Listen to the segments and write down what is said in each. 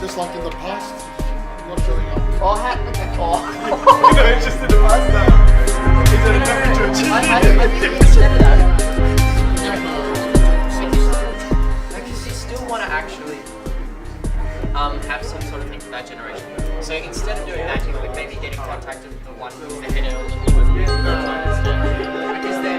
Just like in the past, not showing up. It's just in the past now. Is there nothing to achieve? Because you still want to actually have some sort of thing for that generation. So instead of doing that, you could maybe get in contact with the one who's the head of because they're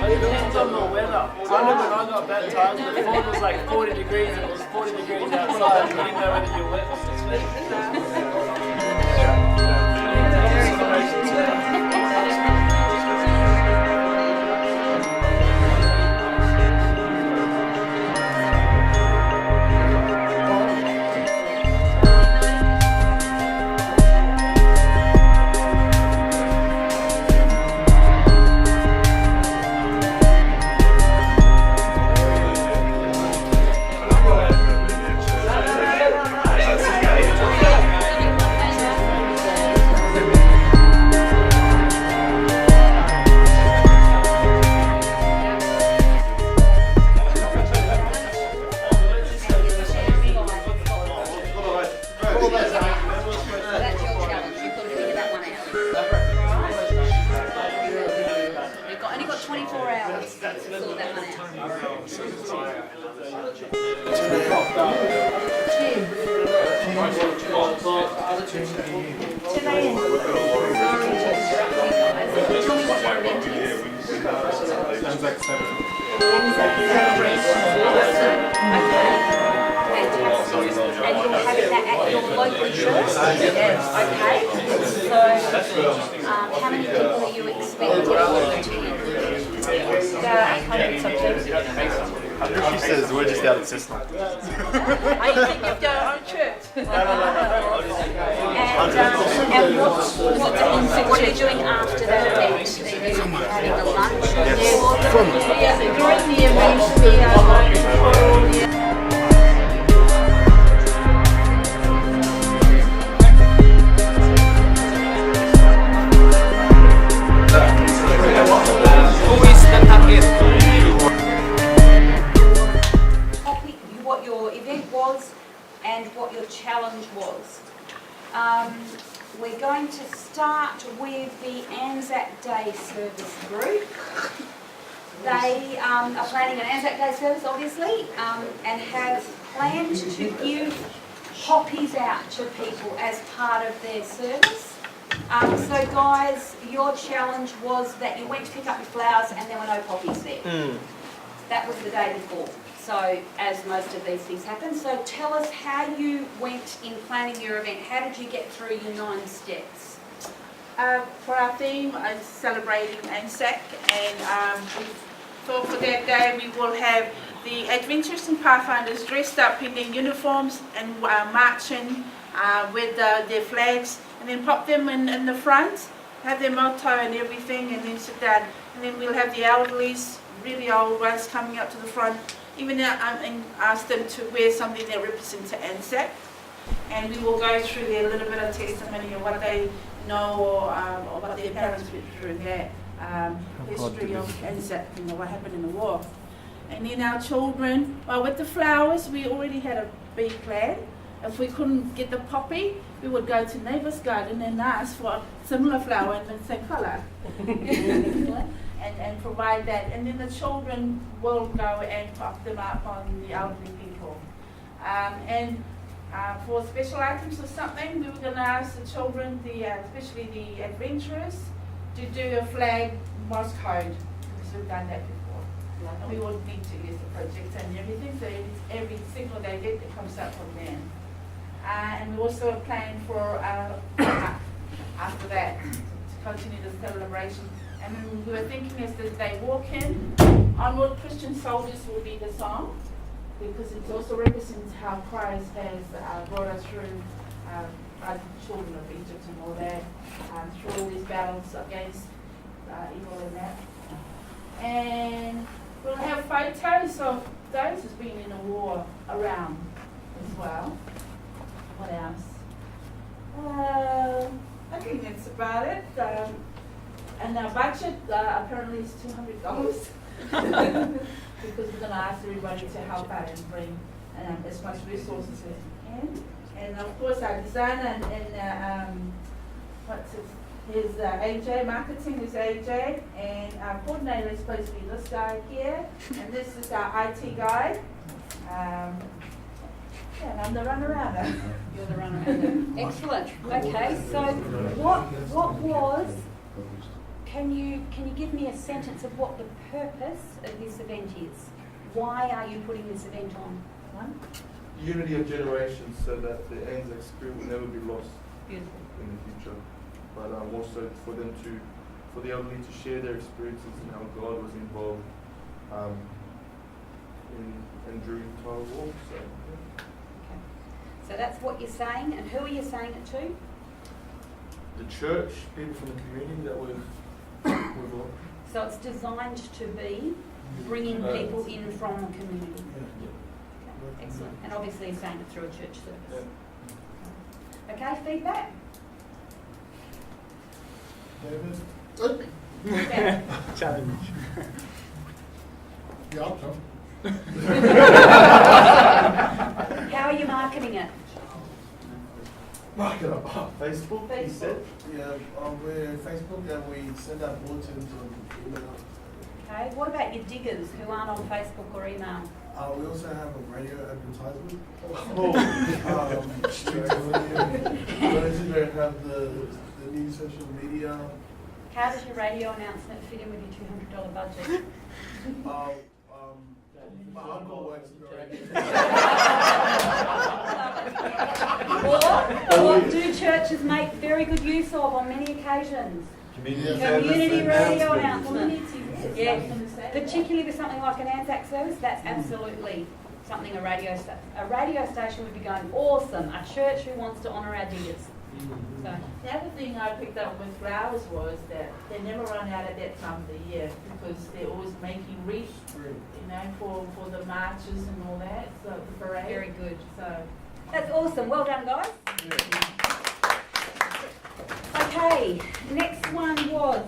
it depends on the weather. So I know when I got baptized, before it was like 40 degrees and it was 40 degrees outside. You didn't know whether you're wet or only got 24 hours to sort that one and you'll have that at your local church? Okay. So, how many people are you expecting to 800 subjects. I think she says we're just out of system. You think you've got your own church? And what are you doing after that event? Are you having a lunch? During the event, we are going to what your event was and what your challenge was. We're going to start with the Anzac Day service group. They are planning an Anzac Day service, obviously, and have planned to give poppies out to people as part of their service. So guys, your challenge was that you went to pick up your flowers and there were no poppies there. That was the day before. So, as most of these things happen. So tell us how you went in planning your event. How did you get through your 9 steps? For our theme, is celebrating Anzac, and so for that day we will have the adventurers and pathfinders dressed up in their uniforms and marching with their flags, and then pop them in the front, have their motto and everything, and then sit down. And then we'll have the elderlies, really old ones, coming up to the front. Even and ask them to wear something that represents Anzac, and we will go through their little bit of testimony of what they know or what their parents went through, their history of Anzac, what happened in the war. And then our children, well, with the flowers, we already had a big plan. If we couldn't get the poppy, we would go to neighbour's garden and ask for a similar flower in the same colour. And provide that, and then the children will go and pop them up on the elderly people. For special items or something, we were going to ask the children, especially the adventurers, to do a flag Morse code, because we've done that before. And we would need to use the projector and everything, so every signal they get that comes up from them. And we also planned for that, to continue the celebration. And we were thinking as they walk in, Onward Christian Soldiers will be the song, because it also represents how Christ has brought us through as children of Egypt and all that, through all these battles against evil and that. And we'll have photos of those who's been in the war around as well. What else? I think that's about it. And our budget apparently is $200 because we're going to ask everybody to help out and bring as much resources as we can. And of course, our designer and his AJ, marketing is AJ, and our coordinator is supposed to be this guy here, and this is our IT guy. And I'm the runner-arounder. You're the runner. Excellent. Okay, so what was? Can you give me a sentence of what the purpose of this event is? Why are you putting this event on? Unity of generations, so that the Anzac spirit will never be lost Beautiful. in the future. But also for the elderly to share their experiences and how God was involved in during the time of war. So, yeah. Okay. So that's what you're saying, and who are you saying it to? The church, people from the community that we've all. So it's designed to be bringing people in from the community. Okay, excellent. And obviously you're saying it through a church service. Yeah. Okay, feedback? David? Yeah. Challenge. Yeah, I'll come. How are you marketing it? Mark it up. Facebook, you said? Yeah, we're Facebook and we send out bulletins on email. Okay, what about your diggers who aren't on Facebook or email? We also have a radio advertisement. Those who don't have the new social media. How does your radio announcement fit in with your $200 budget? My uncle works in the radio. Or what do churches make very good use of on many occasions? Community radio announcements. Yeah, particularly with something like an Anzac service, that's absolutely something a radio station would be going, awesome, a church who wants to honour our diggers. So. The other thing I picked up with flowers was that they never run out at that time of the year because they're always making wreaths, you know, for the marches and all that, so the parade. Very good. So That's awesome. Well done, guys. Okay, next one was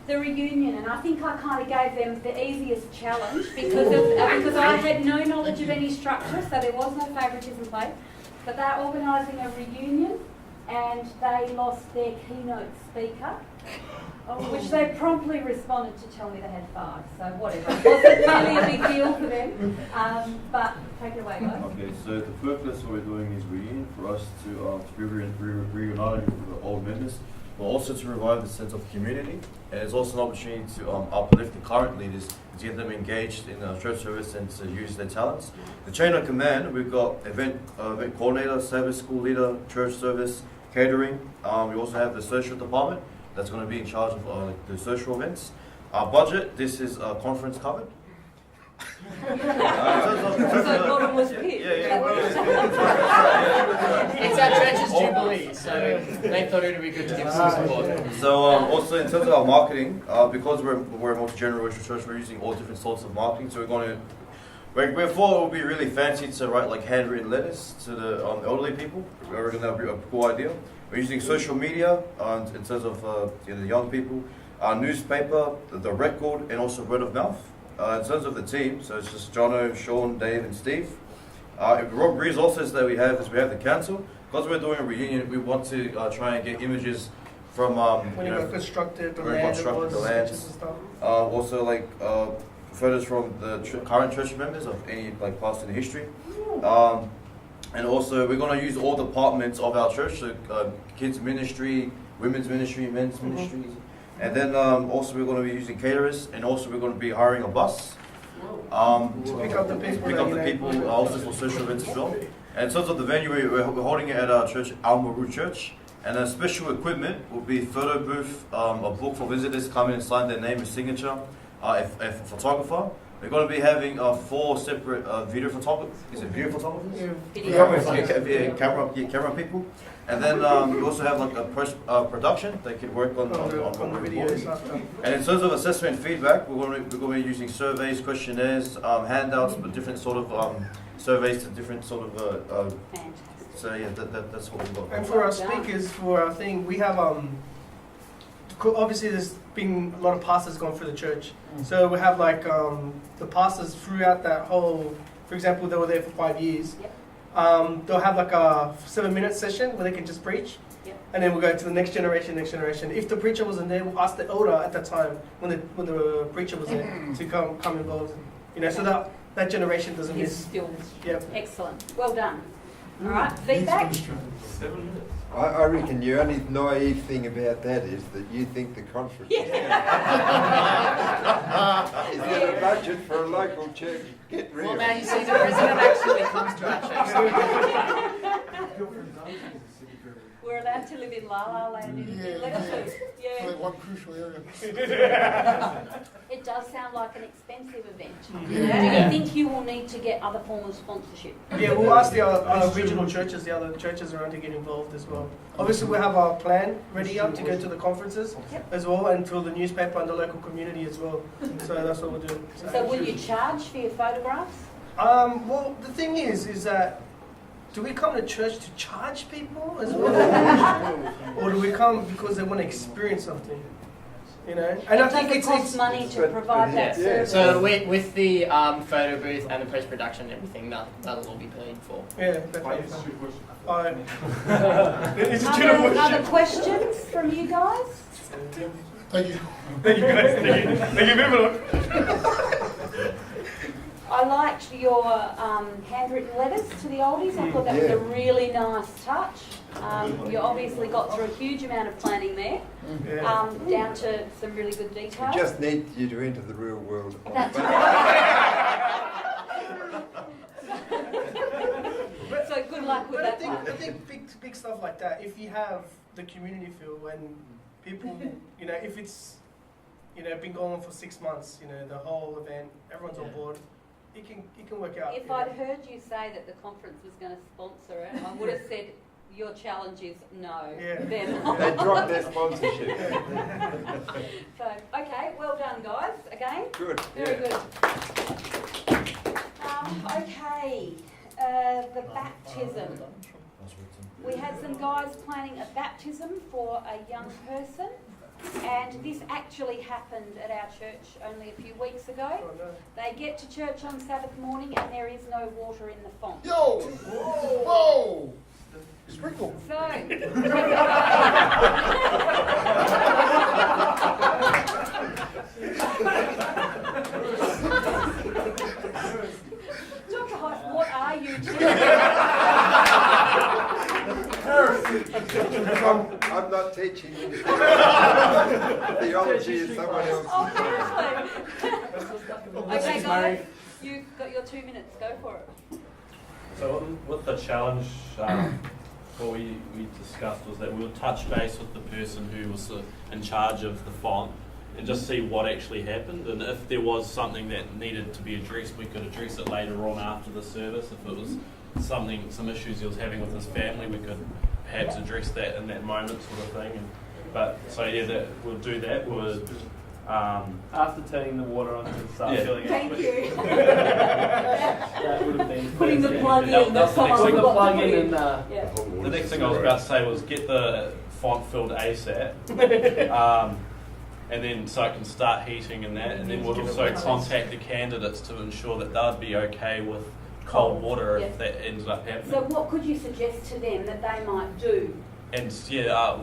the reunion, and I think I kind of gave them the easiest challenge because I had no knowledge of any structure, so there was no favouritism played. But they're organising a reunion, and they lost their keynote speaker, which they promptly responded to tell me they had 5. So whatever, it wasn't really a big deal for them. But take it away, guys. Okay, so the purpose what we're doing is reunion for us to be reunited with the old members, but also to revive the sense of community. And it's also an opportunity to uplift the current leaders, to get them engaged in church service and to use their talents. The chain of command, we've got event coordinator, service school leader, church service, catering. We also have the social department that's going to be in charge of the social events. Our budget, this is conference covered. So bottom was picked. It's our church's jubilee, so they thought it would be good to give some support. So also in terms of our marketing, because we're a multi-generational church, we're using all different sorts of marketing. So we're going to, we thought it would be really fancy to write like handwritten letters to the elderly people. We reckon that would be a cool idea. We're using social media in terms of the young people, our newspaper, the record, and also word of mouth. In terms of the team, so it's just Jono, Sean, Dave, and Steve. Resources that we have is we have the council. Because we're doing a reunion, we want to try and get images from When you constructed the land, also like photos from the current church members of any like past in history. And also we're going to use all departments of our church, so kids ministry, women's ministry, men's ministries. And then also we're going to be using caterers, and also we're going to be hiring a bus to pick up the people, also for social events as well. And in terms of the venue, we're holding it at our church, Almaru Church. And special equipment will be photo booth, a book for visitors come in and sign their name and signature, a photographer. We're going to be having 4 separate video photographers. Is it video photographers? Camera people. And then we also have like a production. They can work on the videos. And in terms of assessment and feedback, we're going to be using surveys, questionnaires, handouts, but different sort of surveys to different sort of. So yeah, that's what we've got. And for our speakers, for our thing, we have obviously there's been a lot of pastors going through the church. So we have like the pastors throughout that whole, for example, they were there for 5 years. Yep. They'll have like a 7-minute session where they can just preach. Yep. And then we'll go to the next generation. If the preacher wasn't there, we'll ask the elder at that time when the preacher was there to come involved. So that generation doesn't miss. Still. Yep. Excellent. Well done. All right. Feedback. 7 minutes. I reckon the only naive thing about that is that you think the conference is there a budget for a local church. Get real. Well, now you see the president actually comes to our church. We're allowed to live in La La Land in Liverpool. Yeah. Only one crucial area. It does sound like an expensive event. Yeah. Do you think you will need to get other form of sponsorship? Yeah, we'll ask the other regional churches, the other churches around to get involved as well. Obviously, we have our plan ready up to go to the conferences as well and through the newspaper and the local community as well. So that's what we'll do. So will you charge for your photographs? Well, the thing is that do we come to church to charge people as well? Or do we come because they want to experience something? And I think it costs money to provide that service. So with the photo booth and the post-production and everything, that'll all be paid for. Yeah, definitely. Other questions from you guys? Thank you. Thank you guys. Thank you very much. I liked your handwritten letters to the oldies. I thought that was a really nice touch. You obviously got through a huge amount of planning there, down to some really good details. We just need you to enter the real world. That's right. So good luck with that one. I think big stuff like that, if you have the community feel when people, if it's, been going on for 6 months, the whole event, everyone's on board. It can work out. If I'd heard you say that the conference was going to sponsor it, I would have said your challenge is no. Yeah. They're They not. dropped their sponsorship. So, okay, well done guys, again. Good. Very good. Okay, the baptism. We had some guys planning a baptism for a young person. And this actually happened at our church only a few weeks ago. Oh, no. They get to church on Sabbath morning and there is no water in the font. Yo! Whoa! Sprinkle. So, Dr. Hodge, what are you doing? I'm not teaching you. Theology is someone else. Oh, seriously? Okay, guys, you've got your 2 minutes. Go for it. So with the challenge, what we discussed was that we'll touch base with the person who was in charge of the font and just see what actually happened, and if there was something that needed to be addressed, we could address it later on after the service. If it was some issues he was having with his family, we could perhaps address that in that moment, sort of thing. We'll do that. We'll After turning the water on to start filling it. Thank you. That would have been Putting the plug in. That's the next thing. the plug in and Yeah. The next thing I was about to say was get the font filled ASAP, and then so I can start heating and that, and then we'll also contact the candidates to ensure that they'd be okay with cold water if that ends up happening. So what could you suggest to them that they might do? And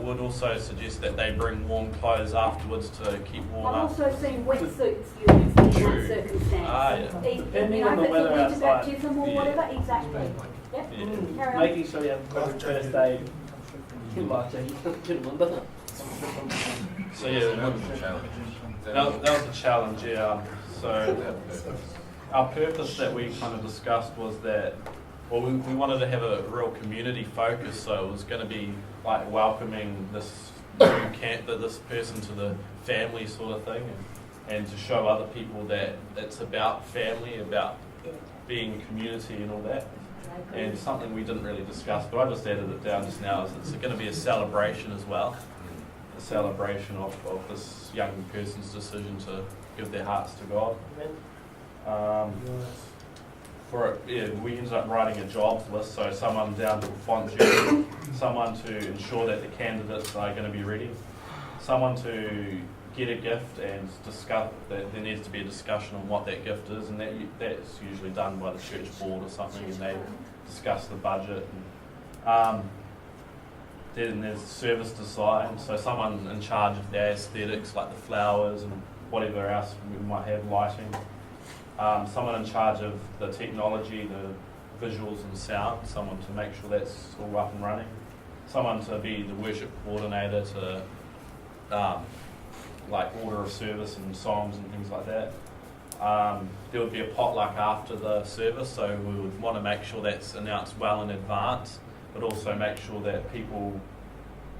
would also suggest that they bring warm clothes afterwards to keep warm I've up. also seen wetsuits used in that True. circumstance. Depending on the if it's weather a winter outside. baptism or whatever, exactly. Yep. Yeah. Carry on. making sure you have got the first aid. So yeah, that was a challenge, yeah. So our purpose that we kind of discussed was that well, we wanted to have a real community focus, so it was going to be like welcoming this this person to the family sort of thing, and to show other people that it's about family, about being community and all that. And something we didn't really discuss, but I just added it down just now, is it's going to be a celebration as well. A celebration of this young person's decision to give their hearts to God. We ended up writing a jobs list, so someone down to font jury, someone to ensure that the candidates are going to be ready, someone to get a gift and discuss that there needs to be a discussion on what that gift is, and that's usually done by the church board or something, and they discuss the budget. And, then there's service design, so someone in charge of the aesthetics, like the flowers and whatever else we might have, lighting. Someone in charge of the technology, the visuals and sound, someone to make sure that's all up and running. Someone to be the worship coordinator to like order of service and songs and things like that. There would be a potluck after the service, so we would want to make sure that's announced well in advance, but also make sure that people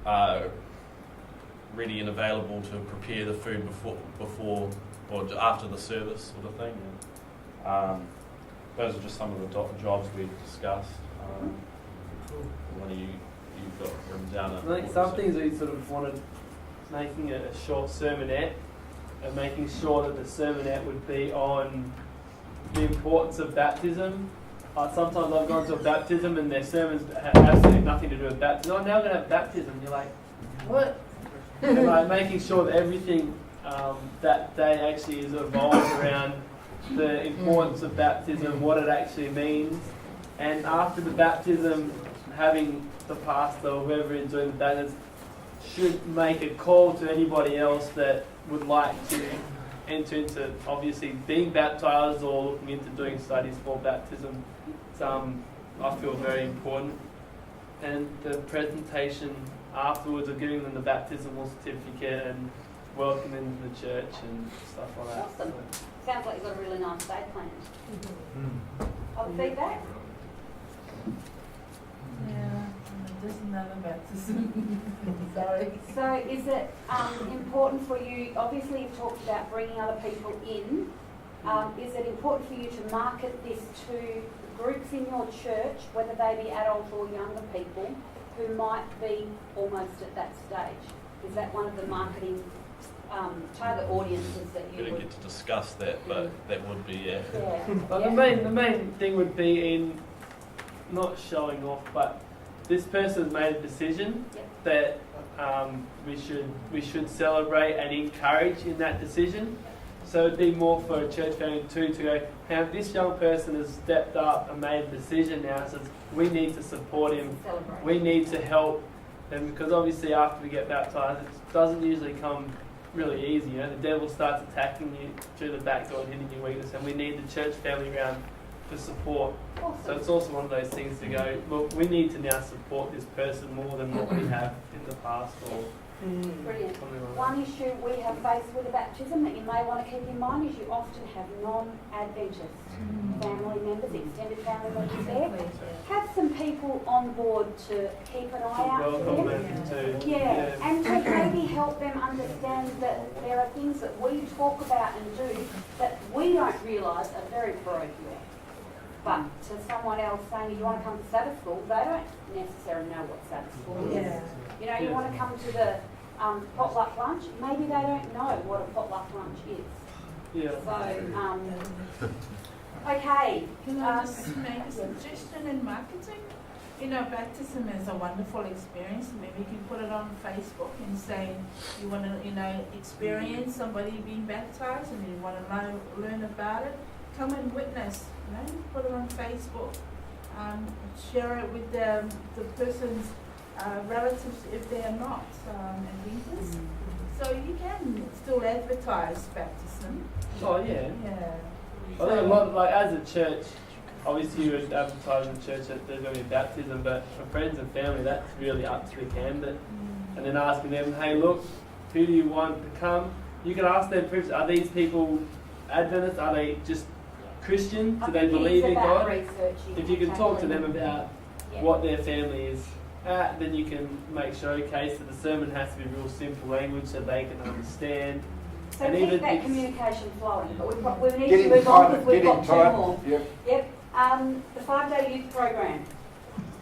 are ready and available to prepare the food before or after the service sort of thing. And, those are just some of the jobs we discussed. What do you've got written down? I think some things we sort of wanted, making a short sermonette and making sure that the sermonette would be on the importance of baptism. Sometimes I've gone to a baptism and their sermons have absolutely nothing to do with baptism. Oh, now we're going to have baptism. You're like, what? And like making sure that everything that day actually is evolved around the importance of baptism, what it actually means. And after the baptism, having the pastor or whoever is doing the baptism should make a call to anybody else that would like to enter into obviously being baptized or looking into doing studies for baptism. It's, I feel very important. And the presentation afterwards of giving them the baptismal certificate and welcoming them to the church and stuff like that. Awesome. Sounds like you've got a really nice day planned. Other feedback? Yeah, just another baptism. Sorry. So is it important for you, obviously you've talked about bringing other people in, is it important for you to market this to groups in your church, whether they be adult or younger people, who might be almost at that stage? Is that one of the marketing target audiences that you would get to discuss that, but that would be But the main thing would be in not showing off, but this person's made a decision that we should celebrate and encourage in that decision. So it'd be more for a church family too to go, hey, this young person has stepped up and made a decision now, so we need to support him. celebrate? We need to help them, because obviously after we get baptized, it doesn't usually come really easy. You know, the devil starts attacking you through the back door and hitting your weakness, and we need the church family around for support. Awesome. So it's also one of those things to go, look, we need to now support this person more than what we have in the past, or Brilliant. something like that. One issue we have faced with a baptism that you may want to keep in mind is you often have non-Adventist family members, extended family members there. Have some people on board to keep an eye out for Welcome them. them to, And to maybe help them understand that there are things that we talk about and do that we don't realise are very parochial. But to someone else saying, you want to come to Sabbath school, they don't necessarily know what Sabbath school is. Yeah. You know, you want to come to the potluck lunch, maybe they don't know what a potluck lunch is. Yeah. So, okay. Can I just make a suggestion in marketing? You know, baptism is a wonderful experience. Maybe you can put it on Facebook and say you want to, experience somebody being baptized and you want to learn about it. Come and witness. Put it on Facebook. Share it with the person's relatives if they are not Adventists. So you can still advertise baptism. Oh yeah. Yeah. I think a lot, like as a church, obviously you would advertise in the church that there's going to be baptism, but for friends and family, that's really up to the candidate. And then asking them, hey, look, who do you want to come? You can ask them, are these people Adventists? Are they just Christian? I Do they think it believe is in about God? researching If you can and talk to tackling. them about Yeah. what their family is at, then you can make showcase that the sermon has to be real simple language that they can understand. So And keep even that it's- communication flowing, but we need Get to in move on tight, because we've get in got two tight. more. Yep. Yep. The 5-day youth program.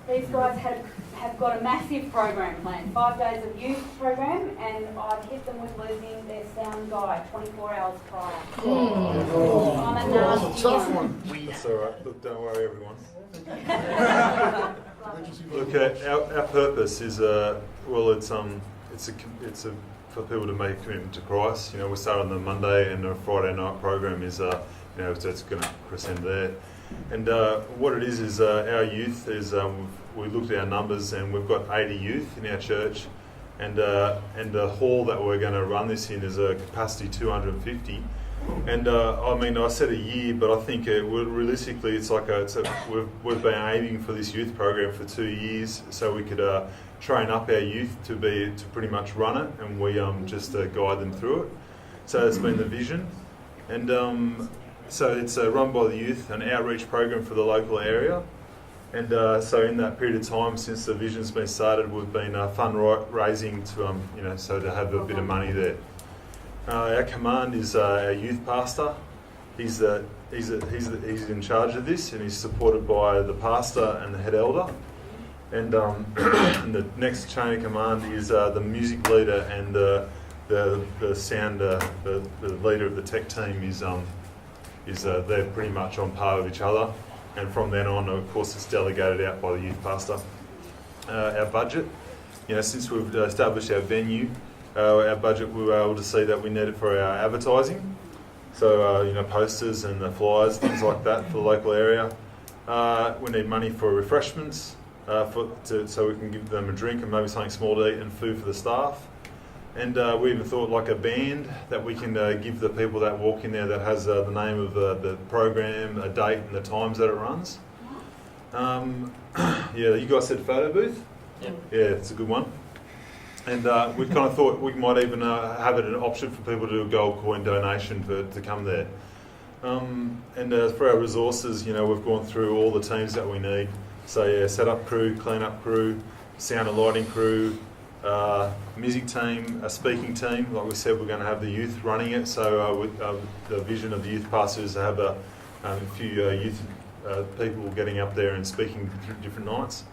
These guys have got a massive program planned. 5 days of youth program, and I've hit them with losing their sound guy 24 hours prior. I'm a That's nasty a tough one. one. That's all right. Look, don't worry, everyone. Emergency Look, vote. our purpose is it's for people to make a commitment to Christ. You know, we start on the Monday, and the Friday night program is so it's going to crescend there. And what it is our youth is we looked at our numbers, and we've got 80 youth in our church, and the hall that we're going to run this in is a capacity 250. And I mean, I said a year, but I think realistically, we've been aiming for this youth program for 2 years, so we could train up our youth to pretty much run it, and we just guide them through it. So that's been the vision, and so it's run by the youth, an outreach program for the local area. And so in that period of time since the vision's been started, we've been fundraising to so to have a bit of money there. Our command is our youth pastor. He's in charge of this, and he's supported by the pastor and the head elder. And and the next chain of command is the music leader and the sound the leader of the tech team is they're pretty much on par with each other. And from then on, of course, it's delegated out by the youth pastor. Our budget, since we've established our venue, our budget, we were able to see that we need it for our advertising. So, posters and the flyers, things like that for the local area. We need money for refreshments, so we can give them a drink and maybe something small to eat, and food for the staff. And we even thought like a band that we can give the people that walk in there that has the name of the program, a date and the times that it runs. You guys said photo booth? Yeah. Yeah, it's a good one. And we kind of thought we might even have it an option for people to do a gold coin donation to come there. And for our resources, we've gone through all the teams that we need. So setup crew, clean-up crew, sound and lighting crew, music team, a speaking team. Like we said, we're going to have the youth running it. So with the vision of the youth pastor is to have a few youth people getting up there and speaking through different nights.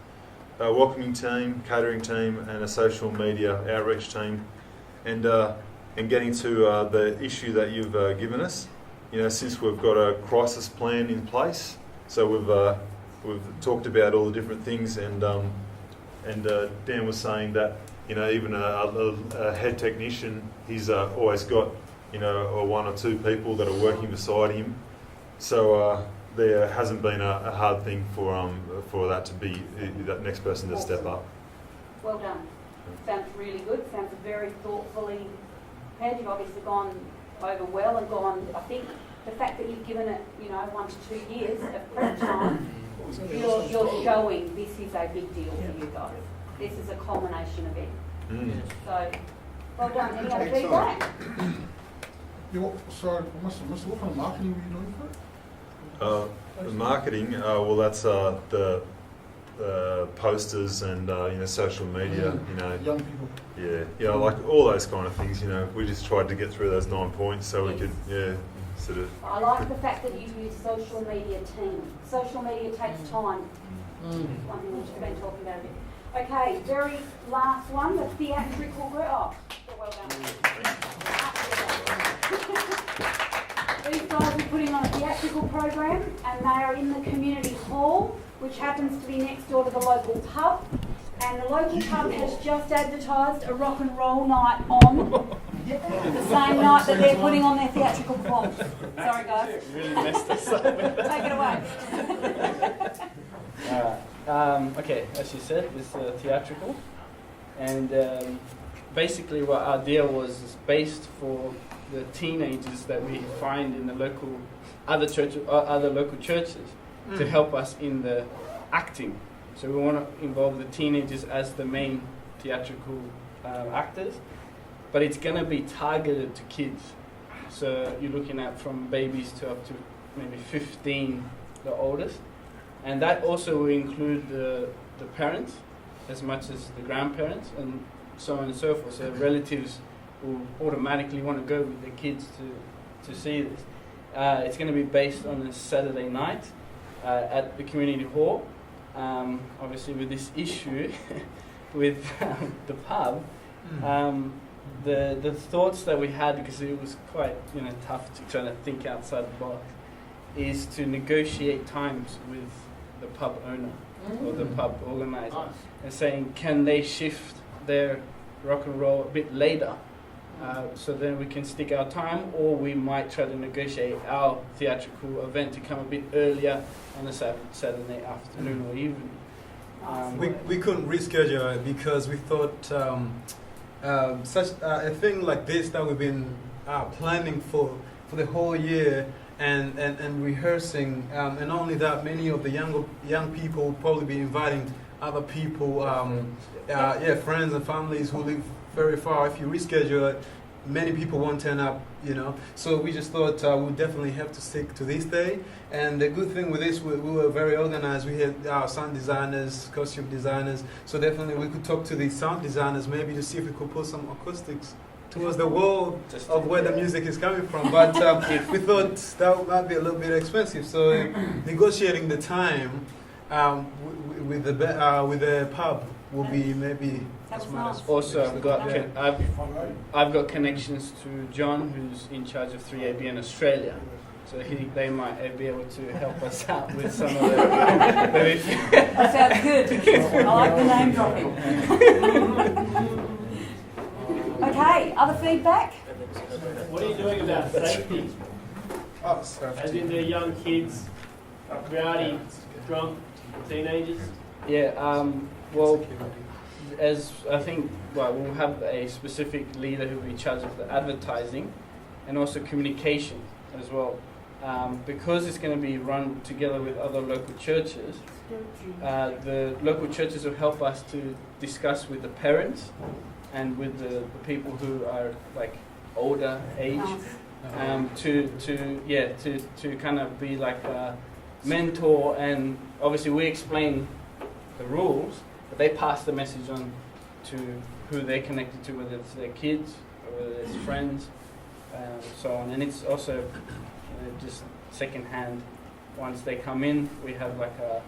A welcoming team, catering team, and a social media outreach team, and getting to the issue that you've given us. Since we've got a crisis plan in place, so we've talked about all the different things, and Dan was saying that even a head technician, he's always got one or two people that are working beside him. So there hasn't been a hard thing for that to be that next person to step up. Well done. Sounds really good. Sounds very thoughtfully prepared. You've obviously gone over well and gone. I think the fact that you've given it, 1 to 2 years of prep time, you're showing this is a big deal for you guys. This is a culmination event. So, well done. Any other feedback? Sorry, I must have missed. What kind of marketing were you doing for it? The marketing, well, that's the posters and social media. Young people. Yeah, like all those kind of things. We just tried to get through those 9 points so we could, sort of. I like the fact that you use social media team. Social media takes time. One thing which we've been talking about a bit. Okay, very last one, the theatrical group. Oh, well done. These guys are putting on a theatrical program, and they are in the community hall, which happens to be next door to the local pub. And the local pub has just advertised a rock and roll night on the same night that they're putting on their theatrical performance. Sorry, guys. Really messed us up. Take it away. Okay, as you said, it's theatrical, and basically what our deal was is based for the teenagers that we find in the other local churches to help us in the acting. So we want to involve the teenagers as the main theatrical actors, but it's going to be targeted to kids. So you're looking at from babies to up to maybe 15, the oldest, and that also will include the parents as much as the grandparents, and so on and so forth. So relatives will automatically want to go with their kids to see this. It's going to be based on a Saturday night at the community hall. Obviously, with this issue with the pub, the thoughts that we had, because it was quite tough to try to think outside the box, is to negotiate times with the pub owner or the pub organizer, and saying, can they shift their rock and roll a bit later, so then we can stick our time, or we might try to negotiate our theatrical event to come a bit earlier on a Saturday afternoon or evening. We couldn't reschedule it because we thought such a thing like this that we've been planning for the whole year and rehearsing, and only that, many of the young people will probably be inviting other people, friends and families who live very far. If you reschedule it, many people won't turn up, So we just thought we'd definitely have to stick to this day. And the good thing with this, we were very organized. We had our sound designers, costume designers, so definitely we could talk to the sound designers maybe to see if we could put some acoustics towards the wall of where the music is coming from. But we thought that might be a little bit expensive, so negotiating the time with the pub will be maybe as much as. Also, I've got connections to John, who's in charge of 3ABN Australia, so they might be able to help us out with some of the. That sounds good. I like the name dropping. Okay, other feedback? What are you doing about safety? As in the young kids, rowdy, drunk teenagers? Yeah, well, as I think, we'll have a specific leader who will be in charge of the advertising and also communication as well. Because it's going to be run together with other local churches, the local churches will help us to discuss with the parents and with the people who are like older age, to kind of be like a mentor, and obviously we explain the rules, but they pass the message on to who they're connected to, whether it's their kids or whether it's friends, so on. And it's also just second hand. Once they come in, we have like a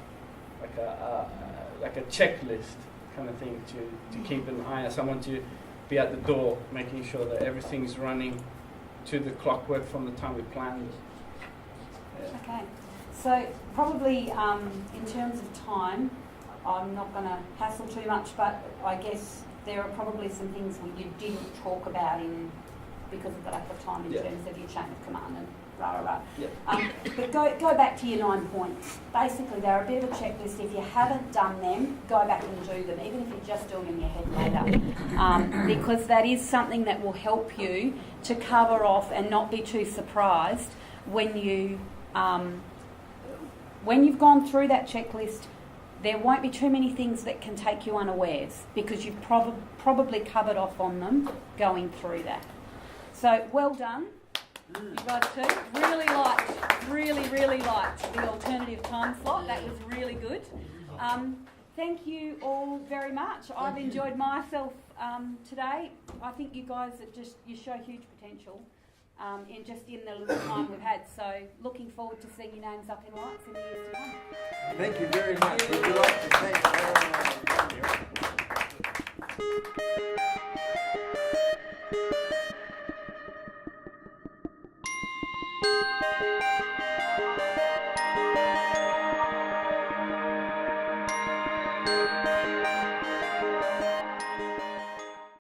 checklist kind of thing to keep an eye on, someone to be at the door making sure that everything's running to the clockwork from the time we planned it. Yeah. Okay, so probably in terms of time, I'm not going to hassle too much, but I guess there are probably some things you didn't talk about because of the lack of time in terms of your chain of command and rah. But go back to your 9 points. Basically, they're a bit of a checklist. If you haven't done them, go back and do them, even if you're just doing them in your head later, because that is something that will help you to cover off and not be too surprised when you've gone through that checklist. There won't be too many things that can take you unawares because you've probably covered off on them going through that. So well done. You guys too. Really liked the alternative time slot. That was really good. Thank you all very much. I've enjoyed myself today. I think you guys you show huge potential in the little time we've had. So looking forward to seeing your names up in lights in the years to come. Thank you very much. Would you like to thank everyone?